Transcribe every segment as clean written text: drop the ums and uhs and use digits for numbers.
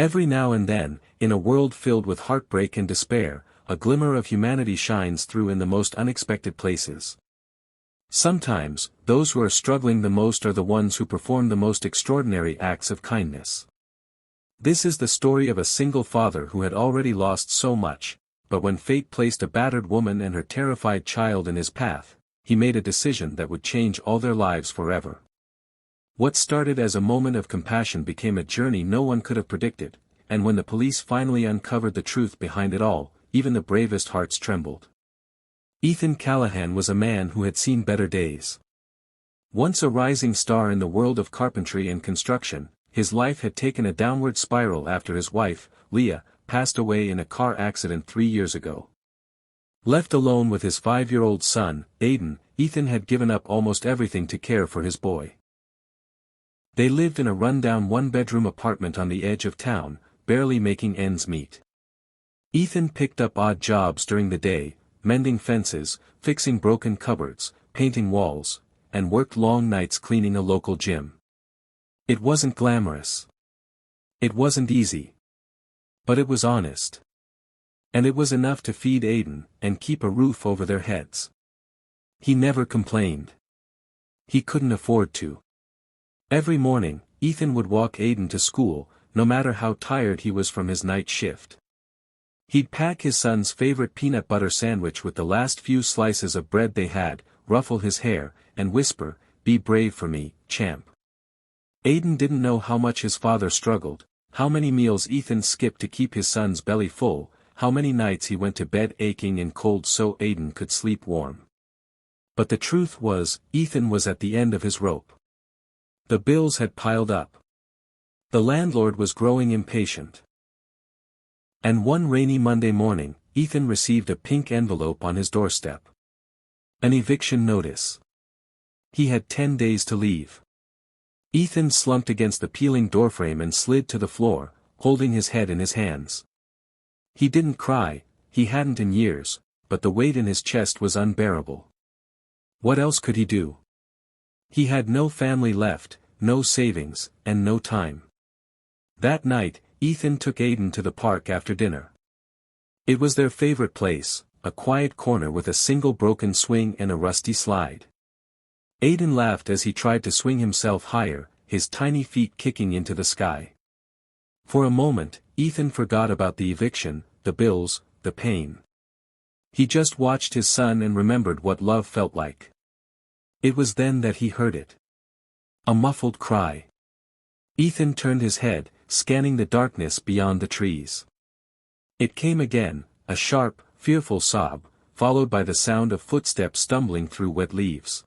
Every now and then, in a world filled with heartbreak and despair, a glimmer of humanity shines through in the most unexpected places. Sometimes, those who are struggling the most are the ones who perform the most extraordinary acts of kindness. This is the story of a single father who had already lost so much, but when fate placed a battered woman and her terrified child in his path, he made a decision that would change all their lives forever. What started as a moment of compassion became a journey no one could have predicted, and when the police finally uncovered the truth behind it all, even the bravest hearts trembled. Ethan Callahan was a man who had seen better days. Once a rising star in the world of carpentry and construction, his life had taken a downward spiral after his wife, Leah, passed away in a car accident 3 years ago. Left alone with his 5-year-old son, Aiden, Ethan had given up almost everything to care for his boy. They lived in a rundown one-bedroom apartment on the edge of town, barely making ends meet. Ethan picked up odd jobs during the day, mending fences, fixing broken cupboards, painting walls, and worked long nights cleaning a local gym. It wasn't glamorous. It wasn't easy. But it was honest. And it was enough to feed Aiden, and keep a roof over their heads. He never complained. He couldn't afford to. Every morning, Ethan would walk Aiden to school, no matter how tired he was from his night shift. He'd pack his son's favorite peanut butter sandwich with the last few slices of bread they had, ruffle his hair, and whisper, "Be brave for me, champ." Aiden didn't know how much his father struggled, how many meals Ethan skipped to keep his son's belly full, how many nights he went to bed aching and cold so Aiden could sleep warm. But the truth was, Ethan was at the end of his rope. The bills had piled up. The landlord was growing impatient. And one rainy Monday morning, Ethan received a pink envelope on his doorstep. An eviction notice. He had 10 days to leave. Ethan slumped against the peeling doorframe and slid to the floor, holding his head in his hands. He didn't cry, he hadn't in years, but the weight in his chest was unbearable. What else could he do? He had no family left, no savings, and no time. That night, Ethan took Aiden to the park after dinner. It was their favorite place, a quiet corner with a single broken swing and a rusty slide. Aiden laughed as he tried to swing himself higher, his tiny feet kicking into the sky. For a moment, Ethan forgot about the eviction, the bills, the pain. He just watched his son and remembered what love felt like. It was then that he heard it. A muffled cry. Ethan turned his head, scanning the darkness beyond the trees. It came again, a sharp, fearful sob, followed by the sound of footsteps stumbling through wet leaves.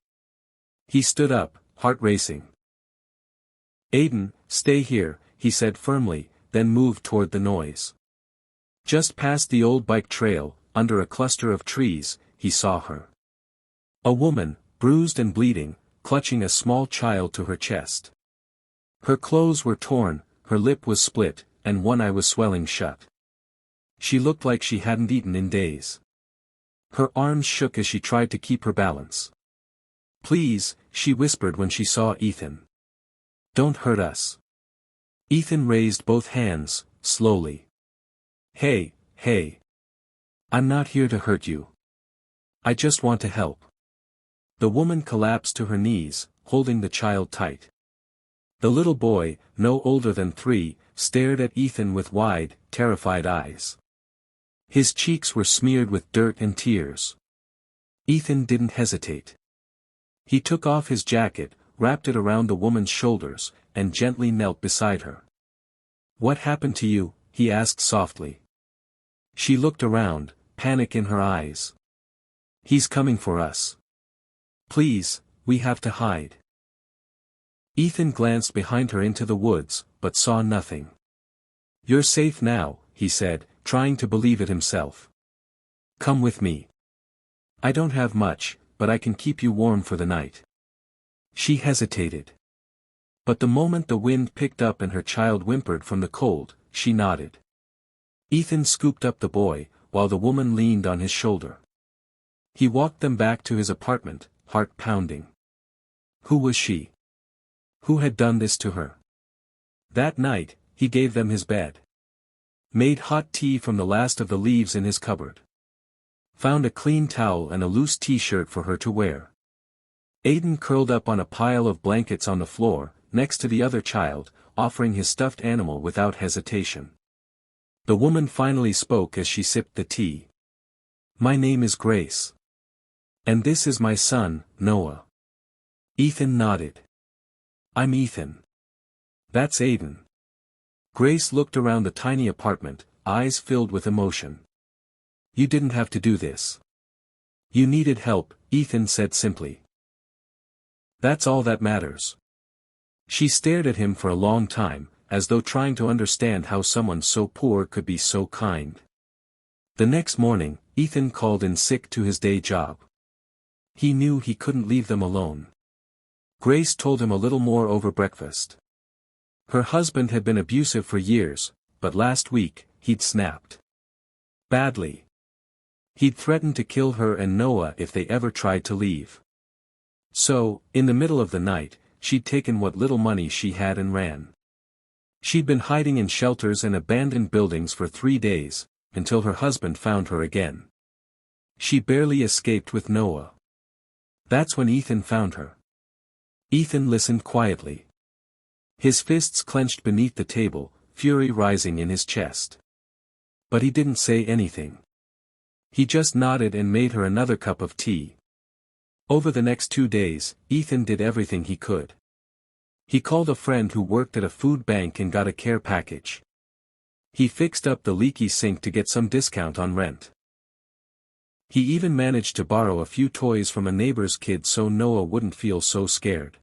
He stood up, heart racing. "Aiden, stay here," he said firmly, then moved toward the noise. Just past the old bike trail, under a cluster of trees, he saw her. A woman, bruised and bleeding, clutching a small child to her chest. Her clothes were torn, her lip was split, and one eye was swelling shut. She looked like she hadn't eaten in days. Her arms shook as she tried to keep her balance. "Please," she whispered when she saw Ethan. "Don't hurt us." Ethan raised both hands, slowly. Hey. I'm not here to hurt you. I just want to help." The woman collapsed to her knees, holding the child tight. The little boy, no older than 3, stared at Ethan with wide, terrified eyes. His cheeks were smeared with dirt and tears. Ethan didn't hesitate. He took off his jacket, wrapped it around the woman's shoulders, and gently knelt beside her. "What happened to you?" he asked softly. She looked around, panic in her eyes. "He's coming for us. Please, we have to hide." Ethan glanced behind her into the woods, but saw nothing. "You're safe now," he said, trying to believe it himself. "Come with me. I don't have much, but I can keep you warm for the night." She hesitated. But the moment the wind picked up and her child whimpered from the cold, she nodded. Ethan scooped up the boy, while the woman leaned on his shoulder. He walked them back to his apartment, heart pounding. Who was she? Who had done this to her? That night, he gave them his bed. Made hot tea from the last of the leaves in his cupboard. Found a clean towel and a loose t-shirt for her to wear. Aiden curled up on a pile of blankets on the floor, next to the other child, offering his stuffed animal without hesitation. The woman finally spoke as she sipped the tea. "My name is Grace. And this is my son, Noah." Ethan nodded. "I'm Ethan. That's Aiden." Grace looked around the tiny apartment, eyes filled with emotion. "You didn't have to do this. You needed help," Ethan said simply. "That's all that matters." She stared at him for a long time, as though trying to understand how someone so poor could be so kind. The next morning, Ethan called in sick to his day job. He knew he couldn't leave them alone. Grace told him a little more over breakfast. Her husband had been abusive for years, but last week, he'd snapped. Badly. He'd threatened to kill her and Noah if they ever tried to leave. So, in the middle of the night, she'd taken what little money she had and ran. She'd been hiding in shelters and abandoned buildings for 3 days, until her husband found her again. She barely escaped with Noah. That's when Ethan found her. Ethan listened quietly. His fists clenched beneath the table, fury rising in his chest. But he didn't say anything. He just nodded and made her another cup of tea. Over the next 2 days, Ethan did everything he could. He called a friend who worked at a food bank and got a care package. He fixed up the leaky sink to get some discount on rent. He even managed to borrow a few toys from a neighbor's kid so Noah wouldn't feel so scared.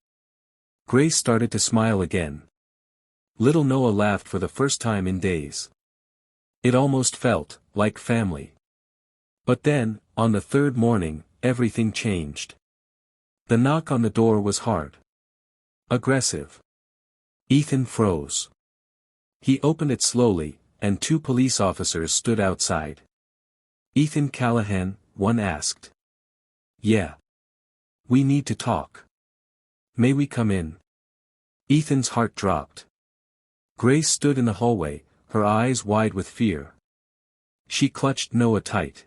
Grace started to smile again. Little Noah laughed for the first time in days. It almost felt like family. But then, on the 3rd morning, everything changed. The knock on the door was hard. Aggressive. Ethan froze. He opened it slowly, and 2 police officers stood outside. "Ethan Callahan," one asked. "Yeah. We need to talk. May we come in?" Ethan's heart dropped. Grace stood in the hallway, her eyes wide with fear. She clutched Noah tight.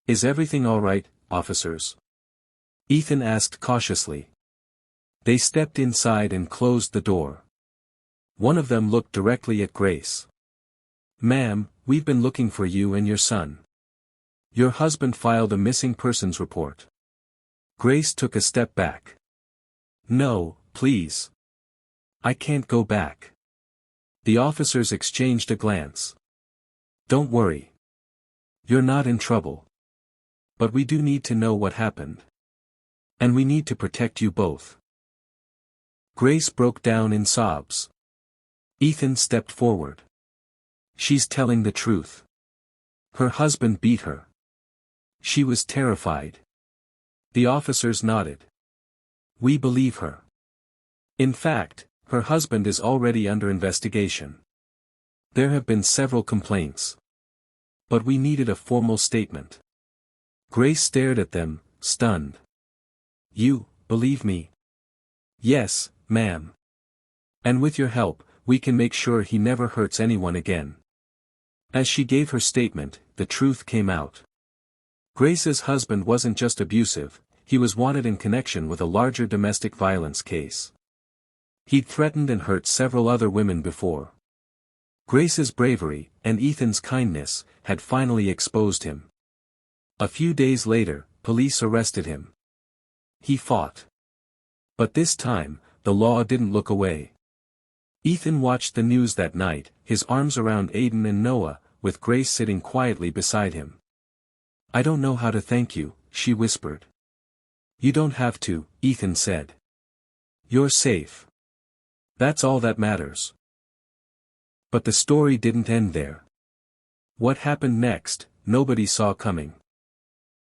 "Is everything all right, officers?" Ethan asked cautiously. They stepped inside and closed the door. One of them looked directly at Grace. "Ma'am, we've been looking for you and your son. Your husband filed a missing persons report." Grace took a step back. "No, please. I can't go back." The officers exchanged a glance. "Don't worry. You're not in trouble. But we do need to know what happened. And we need to protect you both." Grace broke down in sobs. Ethan stepped forward. "She's telling the truth. Her husband beat her." She was terrified. The officers nodded. "We believe her. In fact, her husband is already under investigation. There have been several complaints. But we needed a formal statement." Grace stared at them, stunned. "You believe me?" "Yes, ma'am. And with your help, we can make sure he never hurts anyone again." As she gave her statement, the truth came out. Grace's husband wasn't just abusive, he was wanted in connection with a larger domestic violence case. He'd threatened and hurt several other women before. Grace's bravery, and Ethan's kindness, had finally exposed him. A few days later, police arrested him. He fought. But this time, the law didn't look away. Ethan watched the news that night, his arms around Aiden and Noah, with Grace sitting quietly beside him. "I don't know how to thank you," she whispered. "You don't have to," Ethan said. "You're safe. That's all that matters." But the story didn't end there. What happened next, nobody saw coming.